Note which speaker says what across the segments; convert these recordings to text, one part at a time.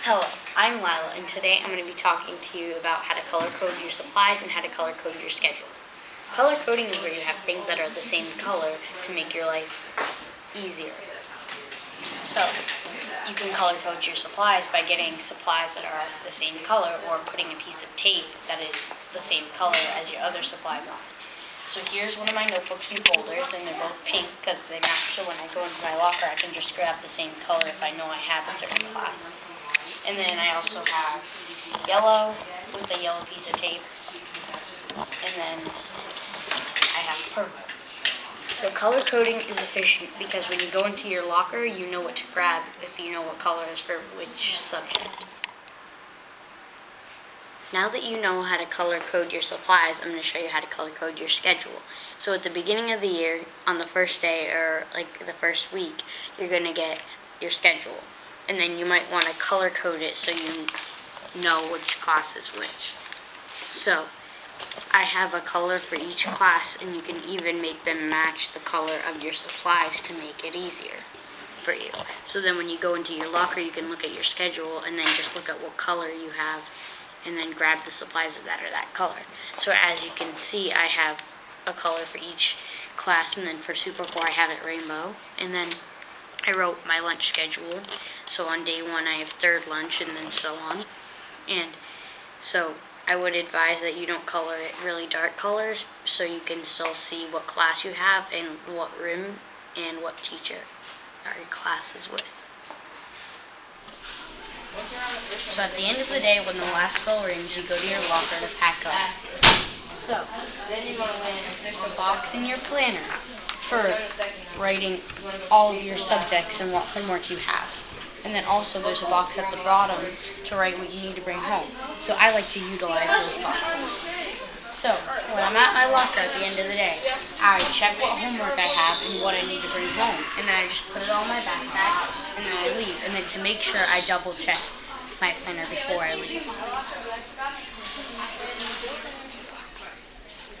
Speaker 1: Hello, I'm Lila, and today I'm going to be talking to you about how to color code your supplies and how to color code your schedule. Color coding is where you have things that are the same color to make your life easier. So, you can color code your supplies by getting supplies that are the same color or putting a piece of tape that is the same color as your other supplies on. So here's one of my notebooks and folders, and they're both pink because they match, so when I go into my locker I can just grab the same color if I know I have a certain class. And then I also have yellow with a yellow piece of tape, and then I have purple. So color coding is efficient because when you go into your locker, you know what to grab if you know what color is for which subject. Now that you know how to color code your supplies, I'm going to show you how to color code your schedule. So at the beginning of the year, on the first day or like the first week, you're going to get your schedule. And then you might want to color code it so you know which class is which. So I have a color for each class, and you can even make them match the color of your supplies to make it easier for you. So then when you go into your locker, you can look at your schedule and then just look at what color you have and then grab the supplies of that or that color. So as you can see, I have a color for each class, and then for Super 4 I have it rainbow. And then I wrote my lunch schedule. So on day 1 I have third lunch, and then so on. And so I would advise that you don't color it really dark colors so you can still see what class you have and what room and what teacher your class is with. So at the end of the day, when the last bell rings, you go to your locker to pack up. So then you want to there's a box in your planner for writing all of your subjects and what homework you have. And then also there's a box at the bottom to write what you need to bring home. So I like to utilize those boxes. So when I'm at my locker at the end of the day, I check what homework I have and what I need to bring home. And then I just put it all in my backpack, and then I leave. And then to make sure, I double check my planner before I leave.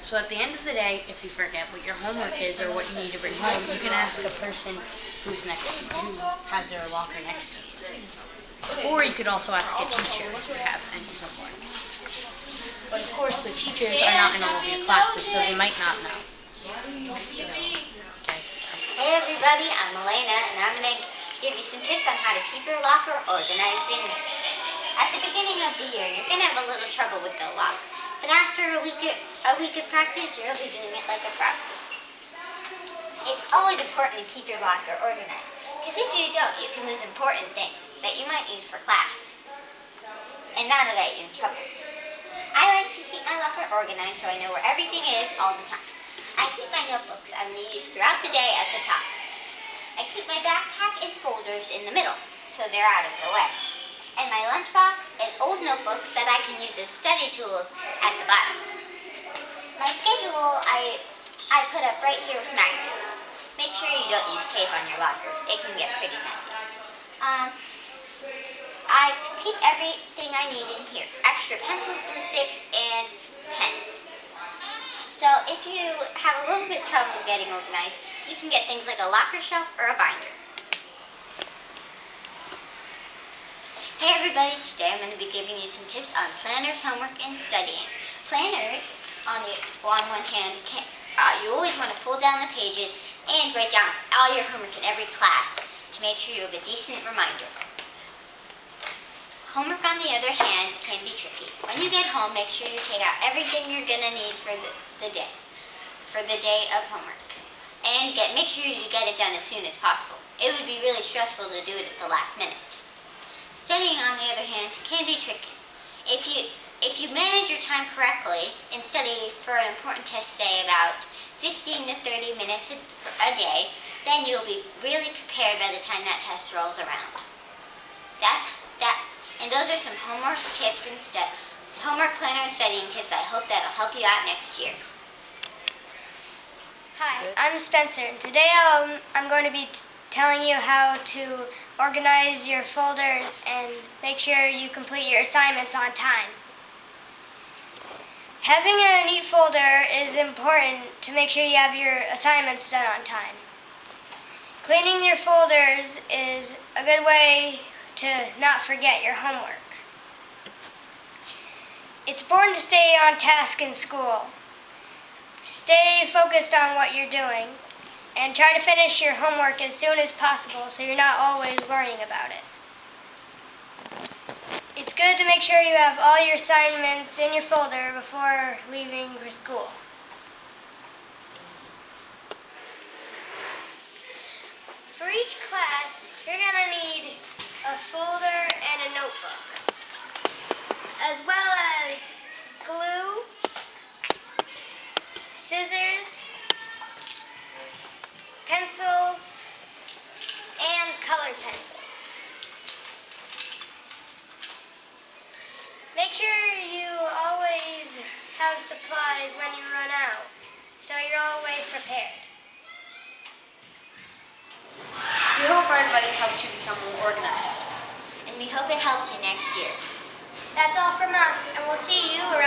Speaker 1: So at the end of the day, if you forget what your homework is or what you need to bring home, you can ask a person who's next to you, who has their locker next to you. Or you could also ask a teacher if you have any homework. But of course, the teachers are not in all of your classes, so they might not know.
Speaker 2: Hey everybody, I'm Elena, and I'm going to give you some tips on how to keep your locker organized and neat. At the beginning of the year, you're going to have a little trouble with the lock, but after a week of practice, you'll be doing it like a pro. It's always important to keep your locker organized, because if you don't, you can lose important things that you might use for class, and that'll get you in trouble. I like to keep my locker organized so I know where everything is all the time. I keep my notebooks I'm going to use throughout the day at the top. I keep my backpack and folders in the middle, so they're out of the way. And my lunchbox and old notebooks that I can use as study tools at the bottom. My schedule I put up right here with magnets. Make sure you don't use tape on your lockers. It can get pretty messy. I keep everything I need in here. Extra pencils, glue sticks, and pens. So if you have a little bit of trouble getting organized, you can get things like a locker shelf or a binder. Hey everybody, today I'm going to be giving you some tips on planners, homework, and studying. Planners, on one hand, you always want to pull down the pages and write down all your homework in every class to make sure you have a decent reminder. Homework, on the other hand, can be tricky. When you get home, make sure you take out everything you're going to need for the day of homework. And make sure you get it done as soon as possible. It would be really stressful to do it at the last minute. Studying, on the other hand, can be tricky. If you manage your time correctly and study for an important test, say about 15 to 30 minutes a day, then you'll be really prepared by the time that test rolls around. And those are some homework tips and homework planner and studying tips. I hope that'll help you out next year.
Speaker 3: Hi, I'm Spencer, and today I'm going to be telling you how to organize your folders and make sure you complete your assignments on time. Having a neat folder is important to make sure you have your assignments done on time. Cleaning your folders is a good way to not forget your homework. It's important to stay on task in school. Stay focused on what you're doing and try to finish your homework as soon as possible so you're not always worrying about it. It's good to make sure you have all your assignments in your folder before leaving for school. For each class, you're going to need a folder and a notebook, as well as glue, scissors, pencils, and colored pencils. Make sure you always have supplies when you run out, so you're always prepared.
Speaker 1: We hope our advice helps you become more organized.
Speaker 2: And we hope it helps you next year.
Speaker 3: That's all from us, and we'll see you around